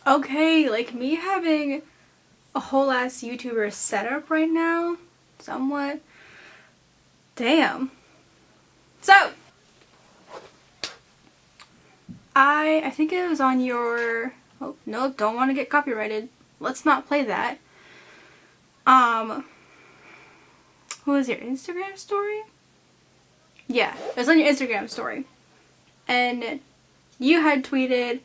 Okay, like me having a whole ass YouTuber setup right now, somewhat. Damn. So, I think it was on your, oh, no, don't want to get copyrighted. Let's not play that. What was your Instagram story? Yeah, it was on your Instagram story. And you had tweeted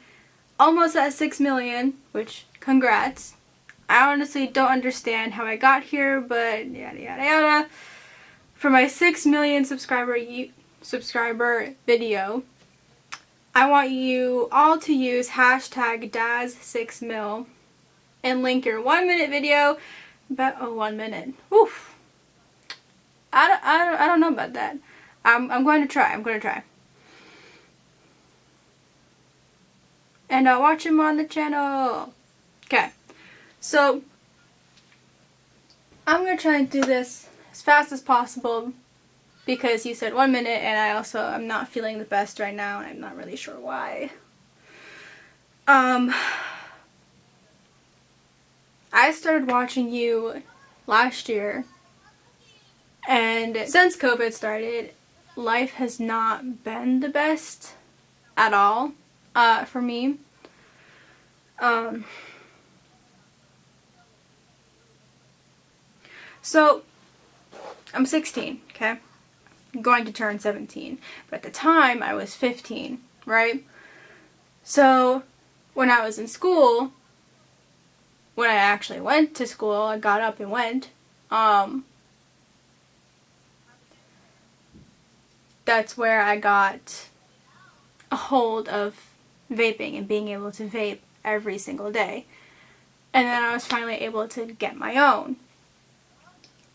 almost at 6 million, which, congrats. I honestly don't understand how I got here, but yada yada yada. For my 6 million subscriber video, I want you all to use hashtag Daz6mil and link your 1 minute video. But 1 minute. Oof. I don't know about that. I'm going to try. I'm going to try. And I'll watch him on the channel. Okay. So, I'm going to try and do this as fast as possible because you said 1 minute and I'm not feeling the best right now and I'm not really sure why. I started watching you last year, and since COVID started, life has not been the best at all for me. So, I'm 16, okay? I'm going to turn 17. But at the time, I was 15, right? So, when I was in school, when I actually went to school, I got up and went, that's where I got a hold of vaping and being able to vape every single day. And then I was finally able to get my own.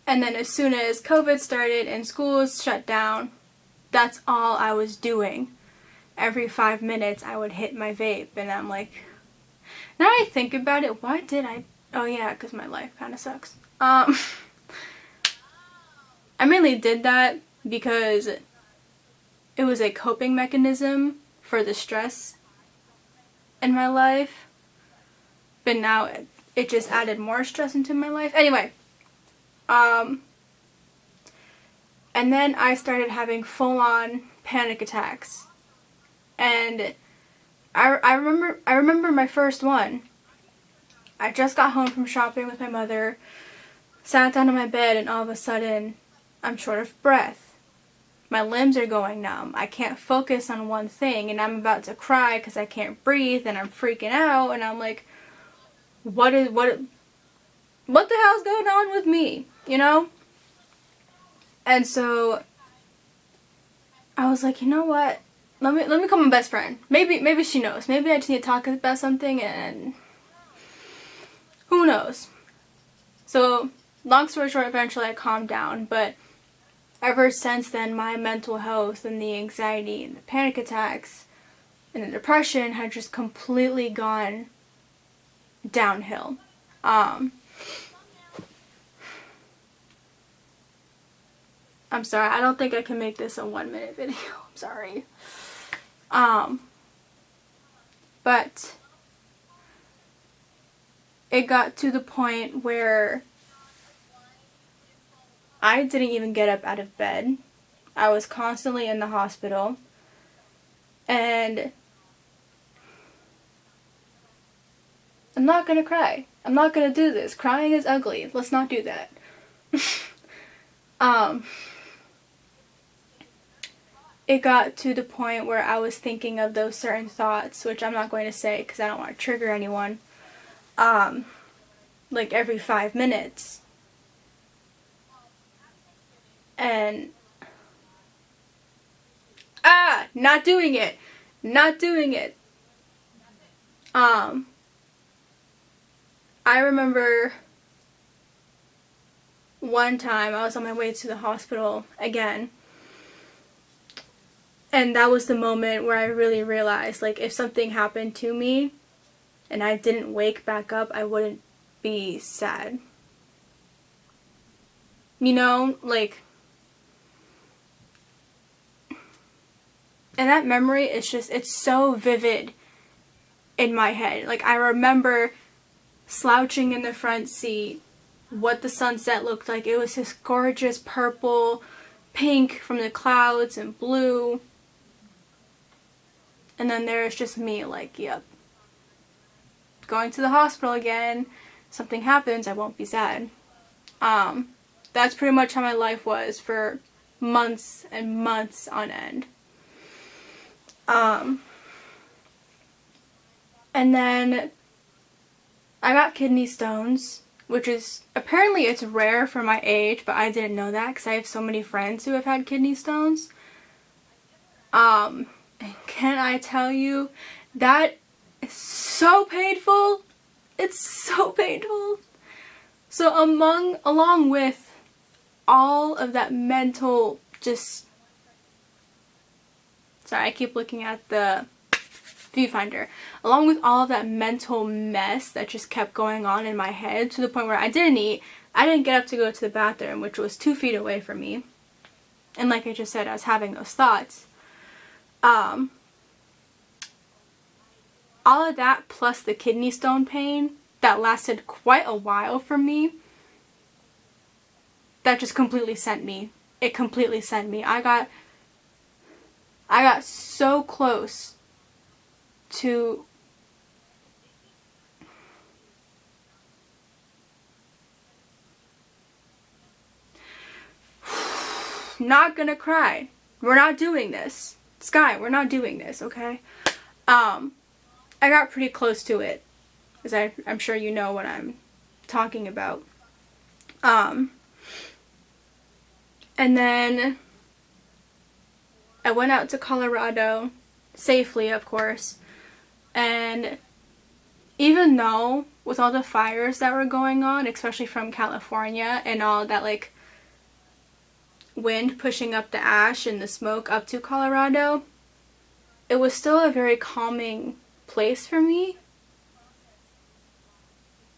And then as soon as COVID started and schools shut down, that's all I was doing. Every 5 minutes I would hit my vape, and I'm like, now I think about it, why did I? Oh yeah, because my life kind of sucks. I mainly did that because it was a coping mechanism for the stress in my life. But now it just added more stress into my life. Anyway, and then I started having full-on panic attacks. And I remember my first one. I just got home from shopping with my mother, sat down on my bed, and all of a sudden, I'm short of breath. My limbs are going numb. I can't focus on one thing, and I'm about to cry because I can't breathe, and I'm freaking out, and I'm like, what the hell's going on with me, you know? And so I was like, you know what? Let me call my best friend. Maybe she knows. Maybe I just need to talk about something, and who knows? So, long story short, eventually I calmed down, but ever since then, my mental health and the anxiety and the panic attacks and the depression had just completely gone downhill. I'm sorry, I don't think I can make this a 1 minute video. I'm sorry. But it got to the point where I didn't even get up out of bed. I was constantly in the hospital. And I'm not gonna cry. I'm not gonna do this. Crying is ugly. Let's not do that. It got to the point where I was thinking of those certain thoughts, which I'm not going to say because I don't want to trigger anyone, like every 5 minutes. And, not doing it. Not doing it. I remember one time I was on my way to the hospital again. And that was the moment where I really realized, like, if something happened to me and I didn't wake back up, I wouldn't be sad. You know, like, and that memory is just, it's so vivid in my head. Like, I remember slouching in the front seat, what the sunset looked like. It was this gorgeous purple, pink from the clouds, and blue. And then there's just me, like, yep, going to the hospital again. Something happens, I won't be sad. That's pretty much how my life was for months and months on end. And then I got kidney stones, which is, apparently it's rare for my age, but I didn't know that because I have so many friends who have had kidney stones. And can I tell you, that is so painful. It's so painful. So along with all of that mental, sorry, I keep looking at the viewfinder. Along with all of that mental mess that just kept going on in my head, to the point where I didn't eat. I didn't get up to go to the bathroom, which was 2 feet away from me. And like I just said, I was having those thoughts. All of that plus the kidney stone pain that lasted quite a while for me, that just completely sent me. It completely sent me. I got so close to not gonna cry. We're not doing this. Sky, we're not doing this, okay? I got pretty close to it, because I'm sure you know what I'm talking about. And then I went out to Colorado, safely of course, and even though with all the fires that were going on, especially from California, and all that like wind pushing up the ash and the smoke up to Colorado, it was still a very calming place for me.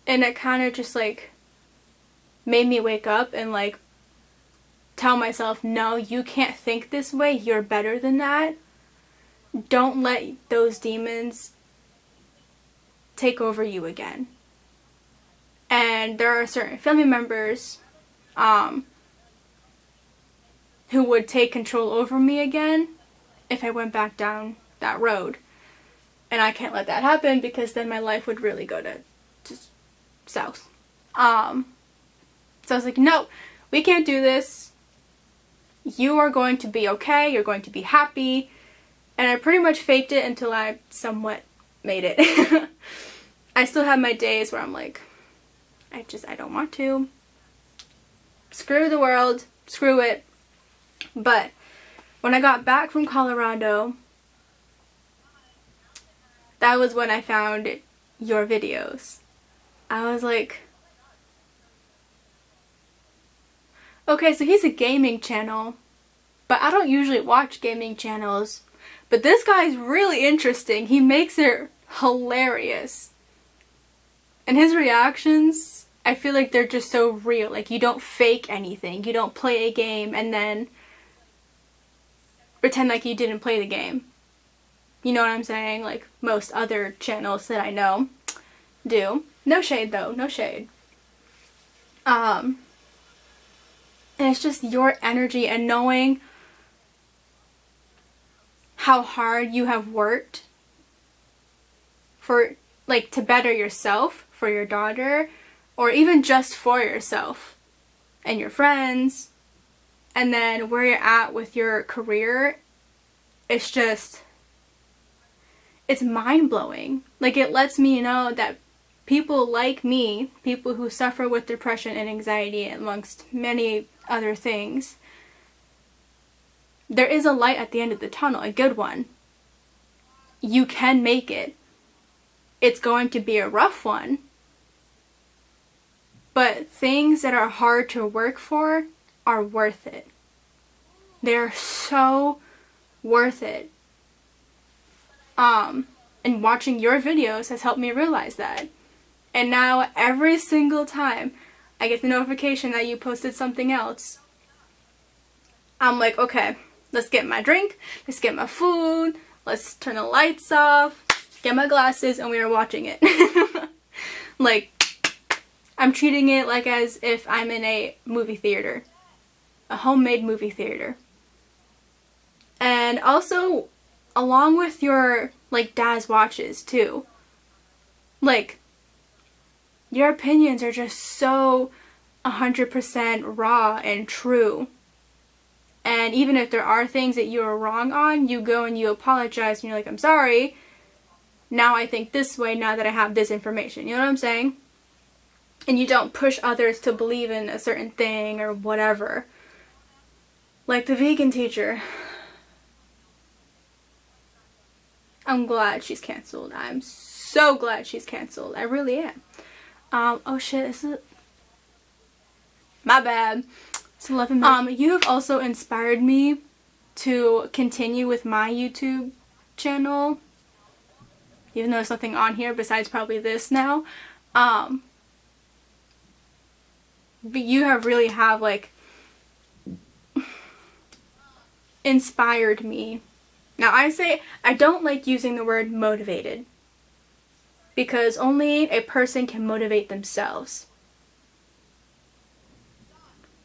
And it kind of just like made me wake up and like tell myself, no, you can't think this way, you're better than that. Don't let those demons take over you again. And there are certain family members who would take control over me again if I went back down that road. And I can't let that happen, because then my life would really go to just south. So I was like, no, we can't do this. You are going to be okay. You're going to be happy. And I pretty much faked it until I somewhat made it. I still have my days where I'm like, I don't want to. Screw the world. Screw it. But when I got back from Colorado, that was when I found your videos. I was like, okay, so he's a gaming channel, but I don't usually watch gaming channels. But this guy's really interesting. He makes it hilarious. And his reactions, I feel like they're just so real. Like, you don't fake anything. You don't play a game and then pretend like you didn't play the game. You know what I'm saying? Like most other channels that I know do. No shade though, no shade. And it's just your energy and knowing how hard you have worked for, like, to better yourself, for your daughter, or even just for yourself and your friends, and then where you're at with your career. It's just, it's mind-blowing. Like, it lets me know that people like me, people who suffer with depression and anxiety amongst many other things, there is a light at the end of the tunnel, a good one. You can make it. It's going to be a rough one, but things that are hard to work for are worth it. They're so worth it. And watching your videos has helped me realize that. And now every single time I get the notification that you posted something else, I'm like, okay, let's get my drink, let's get my food, let's turn the lights off, get my glasses, and we are watching it. Like, I'm treating it like as if I'm in a movie theater. A homemade movie theater. And also, along with your, like, Daz watches, too. Like, your opinions are just so 100% raw and true. And even if there are things that you are wrong on, you go and you apologize and you're like, I'm sorry. Now I think this way now that I have this information. You know what I'm saying? And you don't push others to believe in a certain thing or whatever. Like the vegan teacher. I'm glad she's canceled. I'm so glad she's canceled. I really am. Oh shit, is it? My bad. It's 11 minutes. You have also inspired me to continue with my YouTube channel. Even though there's nothing on here besides probably this now. But you have really like inspired me. Now I don't like using the word motivated. Because only a person can motivate themselves.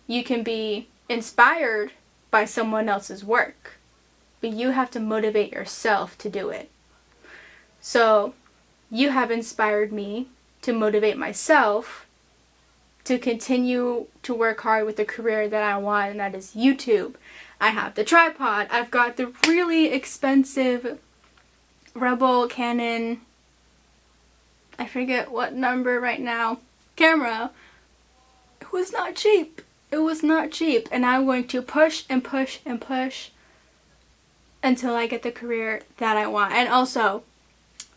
You can be inspired by someone else's work. But you have to motivate yourself to do it. So, you have inspired me to motivate myself to continue to work hard with the career that I want, and that is YouTube. I have the tripod. I've got the really expensive Rebel Canon, I forget what number right now, camera. It was not cheap. It was not cheap. And I'm going to push and push and push until I get the career that I want. And also,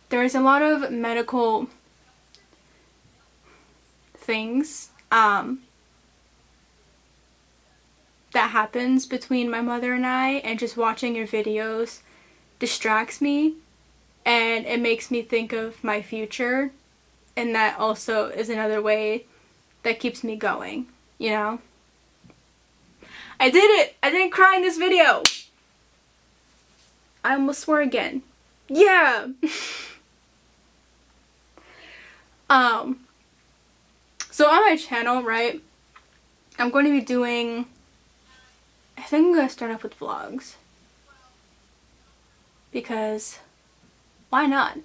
there's a lot of medical things that happens between my mother and I, and just watching your videos distracts me, and it makes me think of my future, and that also is another way that keeps me going, you know? I did it! I didn't cry in this video! I almost swore again. Yeah! So on my channel, right, I'm going to be doing, I think I'm going to start off with vlogs. Because, why not?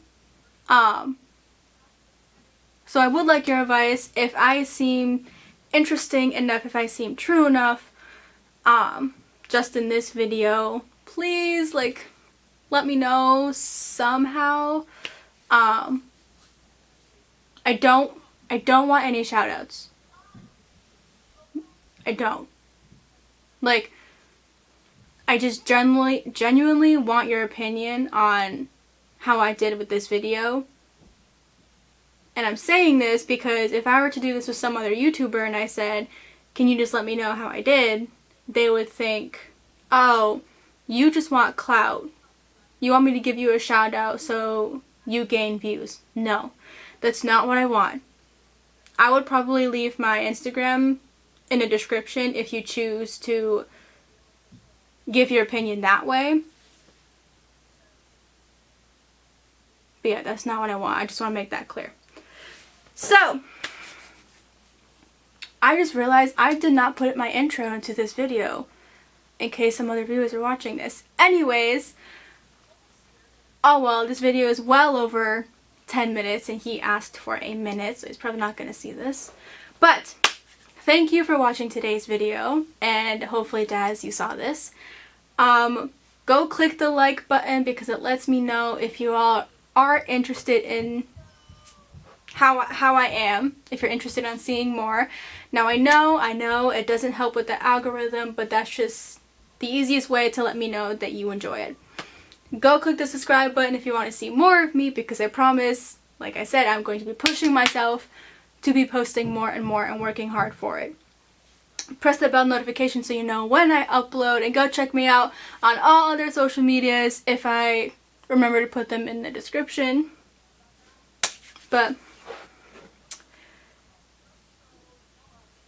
So I would like your advice. If I seem interesting enough, if I seem true enough, just in this video, please, like, let me know somehow. I don't want any shoutouts. I don't. Like, I just genuinely want your opinion on how I did with this video. And I'm saying this because if I were to do this with some other YouTuber and I said, can you just let me know how I did? They would think, oh, you just want clout. You want me to give you a shout out so you gain views. No, that's not what I want. I would probably leave my Instagram in the description if you choose to give your opinion that way. But yeah, that's not what I want. I just want to make that clear. So, I just realized I did not put my intro into this video in case some other viewers are watching this. Anyways, oh well, this video is well over 10 minutes and he asked for a minute, so he's probably not going to see this. But thank you for watching today's video, and hopefully, Daz, you saw this. Go click the like button because it lets me know if you all are interested in how I am, if you're interested in seeing more. Now I know it doesn't help with the algorithm, but that's just the easiest way to let me know that you enjoy it. Go click the subscribe button if you want to see more of me, because I promise, like I said, I'm going to be pushing myself to be posting more and more and working hard for it. Press the bell notification so you know when I upload, and go check me out on all other social medias if I remember to put them in the description. But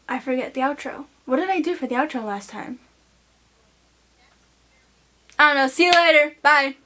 I forget the outro. What did I do for the outro last time? I don't know. See you later. Bye.